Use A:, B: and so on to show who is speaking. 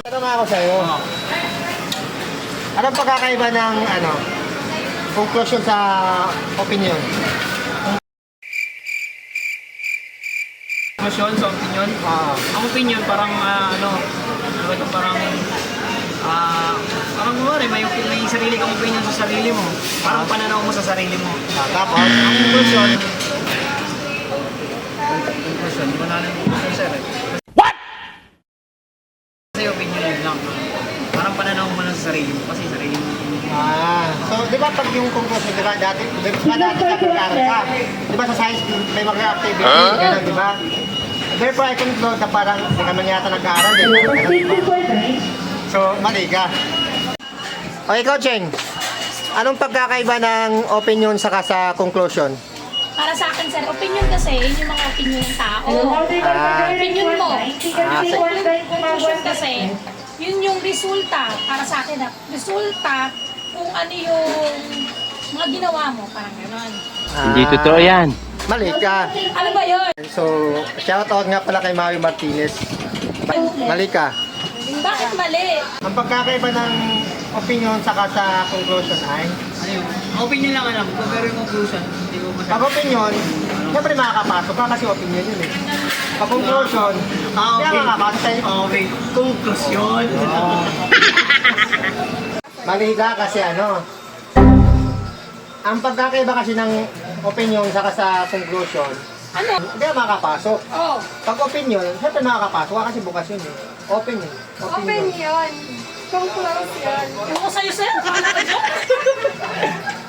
A: Tanong ako sa'yo. Anong pagkakaiba ng conclusion sa opinion?
B: Emosyon sa opinion? Ang opinion parang parang kumari may sarili kang opinion sa sarili mo. Parang pananaw mo sa sarili mo.
A: Tapos?
B: Ang conclusion, hindi ko na alam yung conclusion, sir. What? Kasi opinion yun lang. Parang pananaw mo lang sa sarili mo. Kasi sarili mo.
A: So di ba pag yung conclusion, di ba dati nag-aaral ka? Di ba sa science may mga activity, gano'n, di ba? Therefore, I conclude na parang hindi ka man yata nag-aaral, di ba? So, mali ka. O ikaw, Cheng, anong pagkakaiba ng opinion saka sa conclusion?
C: Para sa akin, sir, opinion kasi, yun yung mga opinion ng tao. Opinion mo. Conclusion kasi, yun yung resulta. Para sa akin, resulta kung ano yung mga ginawa mo. Parang gano'n.
D: Hindi totoo yan.
A: Mali ka.
C: Ano ba yun?
A: So, shoutout nga pala kay Maui Martinez. Mali ka.
C: Bakit mali?
A: Ang pagkakaiba ng opinion saka sa conclusion ay,
B: Ano yun? Opinion lang alam ko, pero yung conclusion, hindi ko masabi.
A: pag opinion, siyempre makakapasok ka kasi opinion yun eh. Pag conclusion, kaya makakapasok sa'yo.
B: Okay, conclusion.
A: Mali ka kasi ang pagkakaiba kasi ng opinion saka sa conclusion,
C: Ano?
A: hindi ka makakapasok.
C: Oh.
A: Pag opinion, siyempre makakapasok ka kasi bukas yun eh. Open eh.
E: Open yun. Conclusion.
C: Ewan ko sa'yo, sir. Akala ko joke.